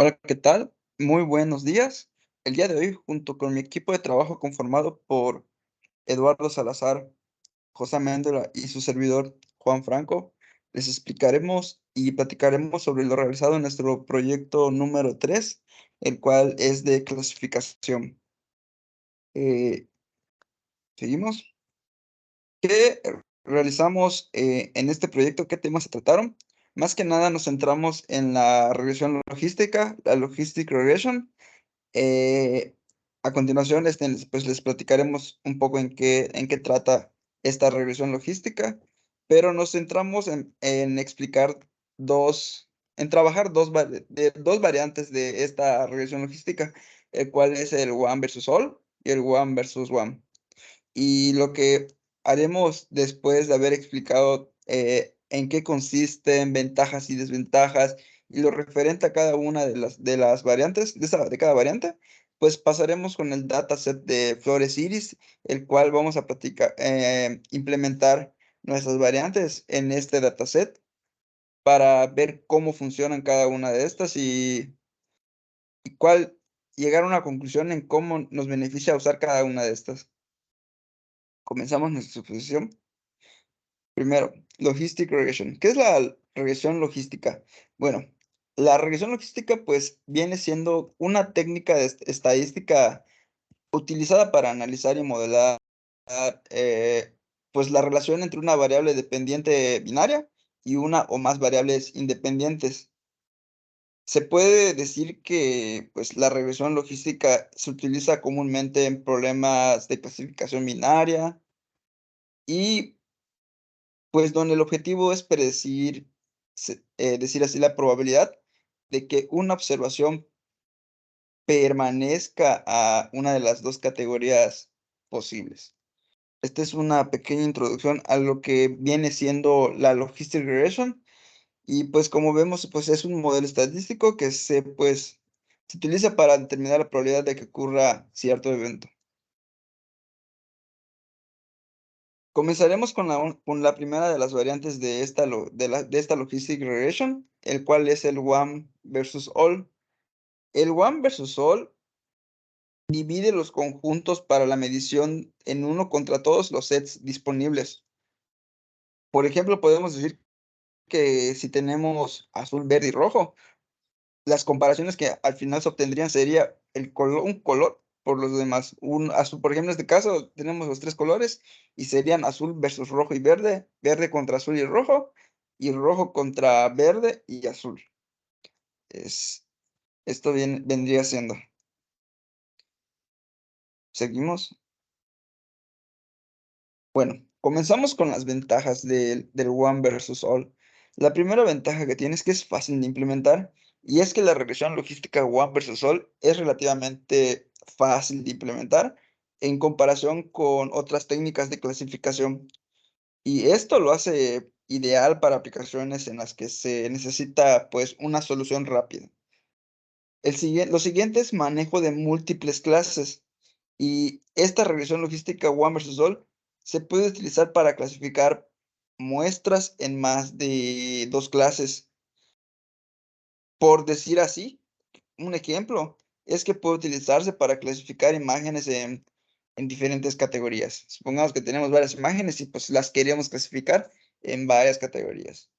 Hola, ¿qué tal? Muy buenos días. El día de hoy, junto con mi equipo de trabajo conformado por Eduardo Salazar, José Méndola y su servidor Juan Franco, les explicaremos y platicaremos sobre lo realizado en nuestro proyecto número 3, el cual es de clasificación. Eh, ¿Seguimos? ¿Qué realizamos en este proyecto? ¿Qué temas se trataron? Más que nada nos centramos en la regresión logística, la Logistic Regression. Eh, a continuación, pues les platicaremos un poco en qué trata esta regresión logística, pero nos centramos en explicar en trabajar dos variantes de esta regresión logística, el cual es el one versus all y el one versus one. Y lo que haremos después de haber explicado en qué consisten ventajas y desventajas y lo referente a cada una de las variantes, de cada variante, pues pasaremos con el dataset de Flores Iris, el cual vamos a implementar nuestras variantes en este dataset para ver cómo funcionan cada una de estas y cuál llegar a una conclusión en cómo nos beneficia usar cada una de estas. Comenzamos nuestra exposición. Primero, Logistic Regression. ¿Qué es la regresión logística? Bueno, la regresión logística, pues, viene siendo una técnica de estadística utilizada para analizar y modelar, eh, pues, la relación entre una variable dependiente binaria y una o más variables independientes. Se puede decir que, pues, la regresión logística se utiliza comúnmente en problemas de clasificación binaria y pues, donde el objetivo es decir así, la probabilidad de que una observación permanezca a una de las 2 categorías posibles. Esta es una pequeña introducción a lo que viene siendo la Logistic Regression y, pues, como vemos, pues, es un modelo estadístico que se utiliza para determinar la probabilidad de que ocurra cierto evento. Comenzaremos con la primera de las variantes de esta Logistic Regression, el cual es el one versus all. El one versus all divide los conjuntos para la medición en uno contra todos los sets disponibles. Por ejemplo, podemos decir que si tenemos azul, verde y rojo, las comparaciones que al final se obtendrían sería un color por los demás. Un azul, por ejemplo, en este caso tenemos los 3 colores y serían azul versus rojo y verde, verde contra azul y rojo contra verde y azul. Es esto vendría siendo. ¿Seguimos? Bueno, comenzamos con las ventajas del one versus all. La primera ventaja que tiene es que es fácil de implementar, y es que la regresión logística one versus all es relativamente fácil de implementar en comparación con otras técnicas de clasificación. Y esto lo hace ideal para aplicaciones en las que se necesita, pues, una solución rápida. Lo siguiente es manejo de múltiples clases. Y esta regresión logística one versus all se puede utilizar para clasificar muestras en más de 2 clases. Por decir así, un ejemplo es que puede utilizarse para clasificar imágenes en diferentes categorías. Supongamos que tenemos varias imágenes y, pues, las queremos clasificar en varias categorías.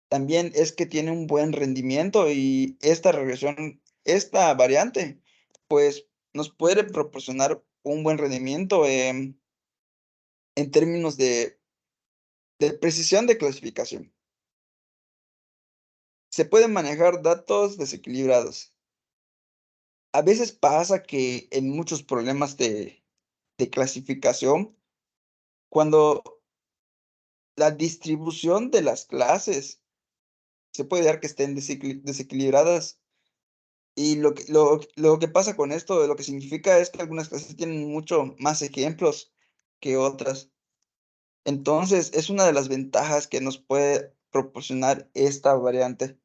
También es que tiene un buen rendimiento y esta variante, pues, nos puede proporcionar un buen rendimiento, en términos de precisión de clasificación. Se pueden manejar datos desequilibrados. A veces pasa que en muchos problemas de clasificación, cuando la distribución de las clases se puede dar que estén desequilibradas. Y lo que pasa con esto, lo que significa es que algunas clases tienen mucho más ejemplos que otras. Entonces, es una de las ventajas que nos puede proporcionar esta variante.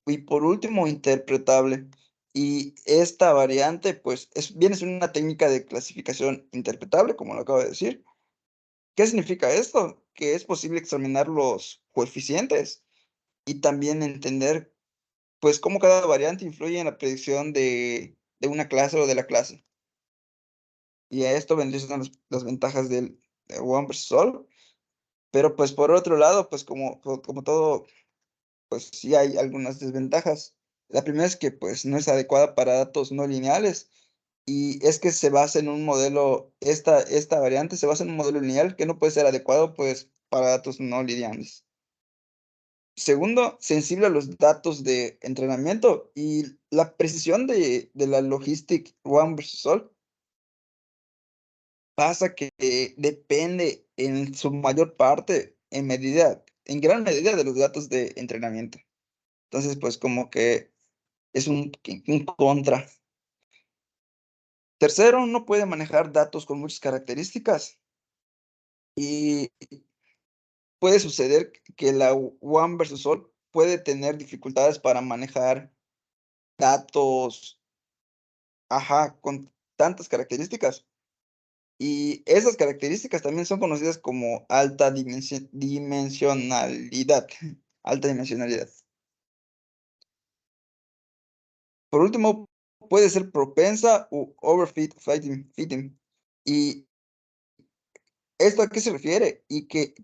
Y por último, interpretable. Y esta variante, pues, viene a ser una técnica de clasificación interpretable, como lo acabo de decir. ¿Qué significa esto? Que es posible examinar los coeficientes y también entender, pues, cómo cada variante influye en la predicción de una clase o de la clase. Y a esto vendrían siendo las ventajas del de One versus All, pero, pues, por otro lado, pues, como todo, pues, sí hay algunas desventajas. La primera es que, pues, no es adecuada para datos no lineales, y es que se basa en un modelo esta variante se basa en un modelo lineal que no puede ser adecuado, pues, para datos no lineales. Segundo, sensible a los datos de entrenamiento y la precisión de la Logistic One versus All pasa que depende en su mayor parte, en gran medida de los datos de entrenamiento. Entonces, pues, como que es un contra. Tercero, no puede manejar datos con muchas características y puede suceder que la One versus All puede tener dificultades para manejar datos, ajá, con tantas características. Y esas características también son conocidas como alta dimensionalidad, alta dimensionalidad. Por último, puede ser propensa u fitting. ¿Y esto a qué se refiere? Y que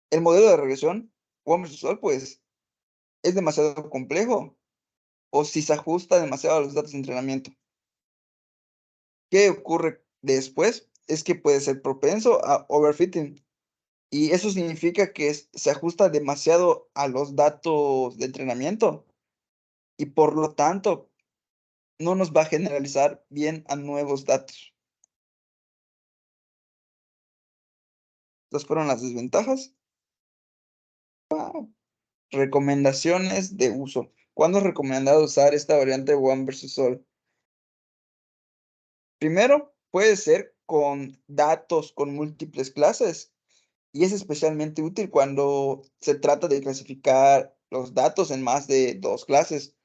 el modelo de regresión One-versus-All, pues, es demasiado complejo, o si se ajusta demasiado a los datos de entrenamiento. ¿Qué ocurre después? Es que puede ser propenso a overfitting. Y eso significa que se ajusta demasiado a los datos de entrenamiento y por lo tanto no nos va a generalizar bien a nuevos datos. Estas fueron las desventajas. Recomendaciones de uso. ¿Cuándo es recomendado usar esta variante One versus All? Primero, puede ser con datos con múltiples clases y es especialmente útil cuando se trata de clasificar los datos en más de dos clases.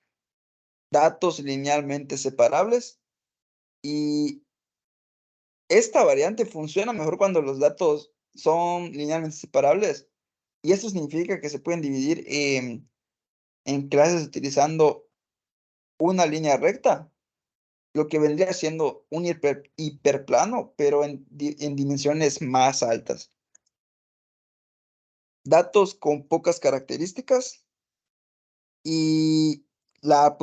Datos linealmente separables. Y esta variante funciona mejor cuando los datos son linealmente separables, y esto significa que se pueden dividir en clases utilizando una línea recta, lo que vendría siendo un hiperplano, pero en dimensiones más altas. Datos con pocas características y la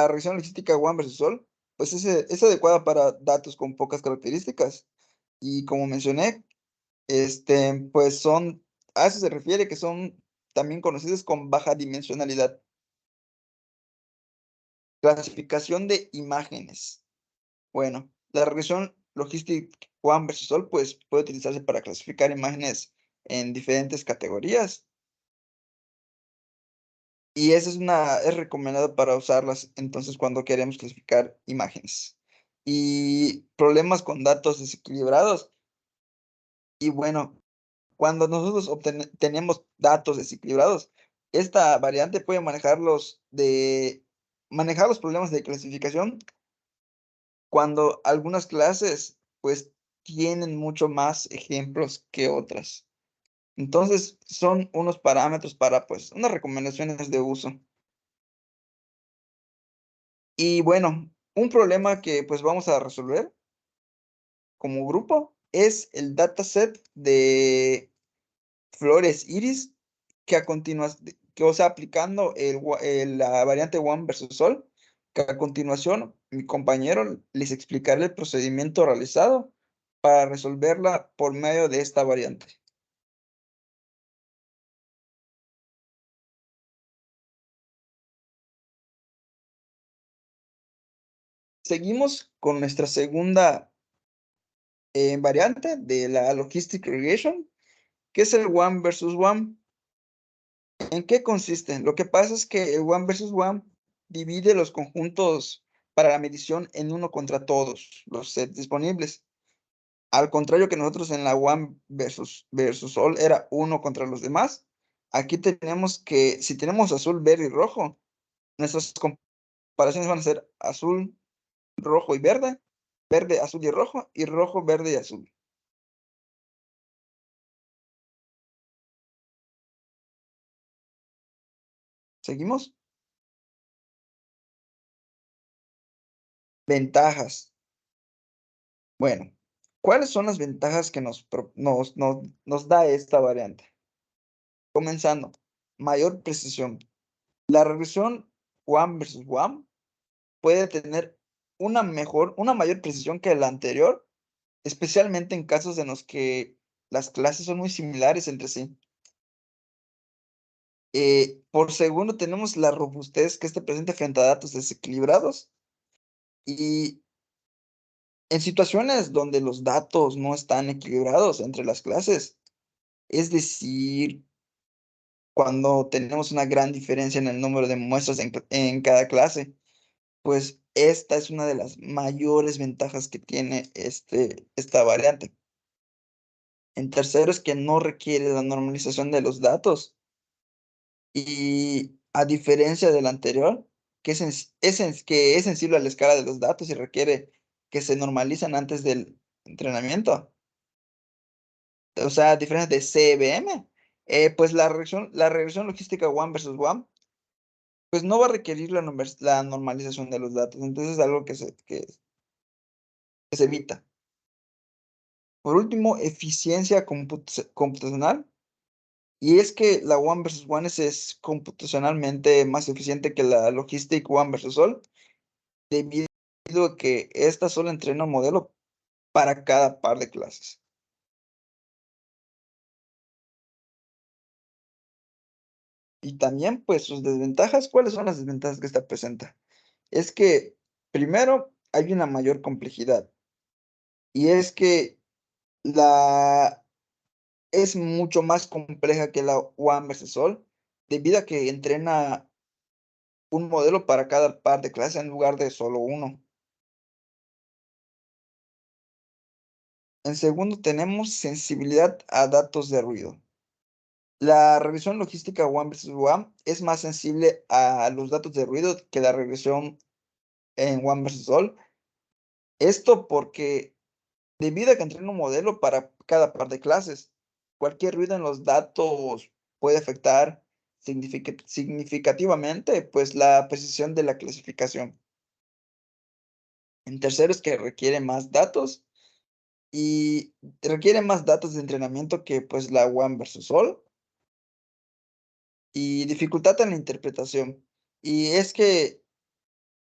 regresión logística One versus All, pues es adecuada para datos con pocas características. Y como mencioné, pues a eso se refiere, que son también conocidos con baja dimensionalidad. Clasificación de imágenes. Bueno, la regresión Logistic One versus All, pues puede utilizarse para clasificar imágenes en diferentes categorías. Y es recomendado para usarlas entonces cuando queremos clasificar imágenes. Y problemas con datos desequilibrados. Y bueno, cuando nosotros tenemos datos desequilibrados, esta variante puede manejar los problemas de clasificación cuando algunas clases, pues, tienen mucho más ejemplos que otras. Entonces, son unos parámetros para, pues, unas recomendaciones de uso. Y bueno, un problema que, pues, vamos a resolver como grupo es el dataset de flores iris que a continuación, o sea, aplicando la variante One versus All, que a continuación mi compañero les explicará el procedimiento realizado para resolverla por medio de esta variante. Seguimos con nuestra segunda variante de la Logistic Regression, que es el One versus One. ¿En qué consiste? Lo que pasa es que el One versus One divide los conjuntos para la medición en uno contra todos los sets disponibles. Al contrario que nosotros en la One versus All era uno contra los demás, aquí tenemos que, si tenemos azul, verde y rojo, nuestras comparaciones van a ser azul, rojo y verde, azul y rojo, verde y azul. ¿Seguimos? Ventajas. Bueno, ¿cuáles son las ventajas que nos da esta variante? Comenzando, mayor precisión. La regresión one versus one puede tener una mayor precisión que la anterior, especialmente en casos en los que las clases son muy similares entre sí. Por segundo, tenemos la robustez que este presenta frente a datos desequilibrados. Y en situaciones donde los datos no están equilibrados entre las clases, es decir, cuando tenemos una gran diferencia en el número de muestras en cada clase, pues esta es una de las mayores ventajas que tiene esta variante. En tercero es que no requiere la normalización de los datos y a diferencia del anterior, que es sensible a la escala de los datos y requiere que se normalizan antes del entrenamiento. O sea, a diferencia de CBM, pues la regresión logística one versus one, pues no va a requerir la normalización de los datos. Entonces es algo que se evita. Por último, eficiencia computacional. Y es que la one versus one es computacionalmente más eficiente que la logistic one versus all, debido a que esta solo entrena un modelo para cada par de clases. Y también, pues, sus desventajas. ¿Cuáles son las desventajas que esta presenta? Es que, primero, hay una mayor complejidad. Y es que la es mucho más compleja que la one versus all, debido a que entrena un modelo para cada par de clases en lugar de solo uno. En segundo, tenemos sensibilidad a datos de ruido. La regresión logística one versus one es más sensible a los datos de ruido que la regresión en one versus all. Esto porque debido a que entrena un modelo para cada par de clases, cualquier ruido en los datos puede afectar significativamente pues la precisión de la clasificación. En tercero es que requiere más datos y requiere más datos de entrenamiento que pues la one versus all y dificultad en la interpretación. Y es que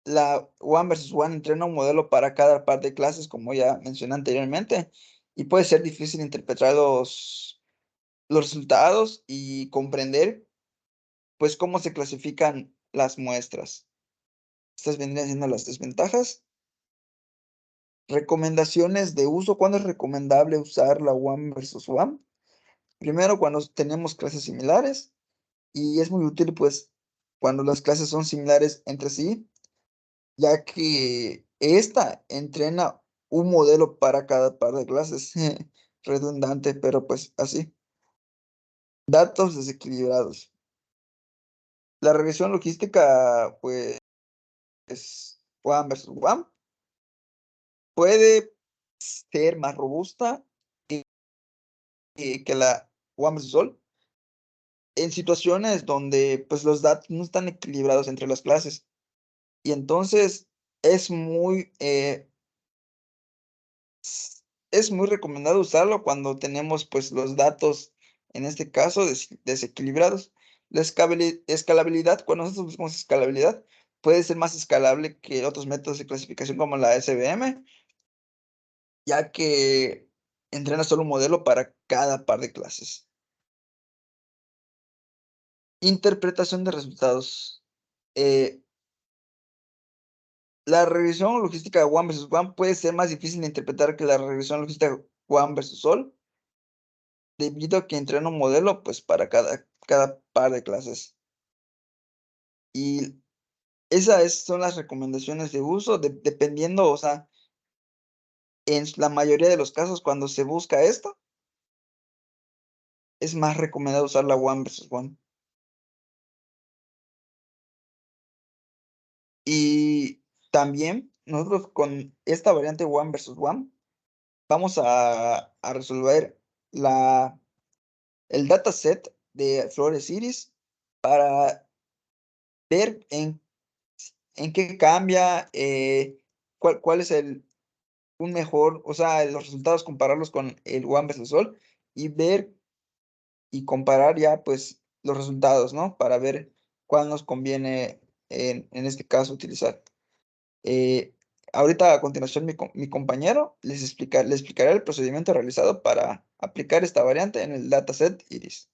la one versus one entrena un modelo para cada par de clases, como ya mencioné anteriormente, y puede ser difícil interpretar los resultados y comprender, pues, cómo se clasifican las muestras. Estas vendrían siendo las desventajas. Recomendaciones de uso. ¿Cuándo es recomendable usar la one versus one? Primero, cuando tenemos clases similares, y es muy útil, pues, cuando las clases son similares entre sí, ya que esta entrena un modelo para cada par de clases. Redundante, pero pues así. Datos desequilibrados. La regresión logística, pues, one versus one, puede ser más robusta que la one versus all en situaciones donde pues los datos no están equilibrados entre las clases. Y entonces es muy, es muy recomendado usarlo cuando tenemos pues los datos, en este caso, desequilibrados. La escalabilidad, cuando nosotros buscamos escalabilidad, puede ser más escalable que otros métodos de clasificación como la SVM, ya que entrena solo un modelo para cada par de clases. Interpretación de resultados. Eh, la regresión logística one versus one puede ser más difícil de interpretar que la regresión logística one versus all, debido a que entrena un modelo pues para cada par de clases. Y son las recomendaciones de uso, dependiendo, o sea, en la mayoría de los casos cuando se busca esto, es más recomendado usar la one versus one. Y también nosotros con esta variante one versus one vamos a resolver el dataset de Flores Iris para ver en qué cambia, cuál es un mejor, o sea, los resultados, compararlos con el One versus Sol y ver y comparar ya, pues, los resultados, ¿no? Para ver cuál nos conviene en este caso utilizar. Eh, Ahorita a continuación mi compañero le explicará el procedimiento realizado para aplicar esta variante en el dataset iris.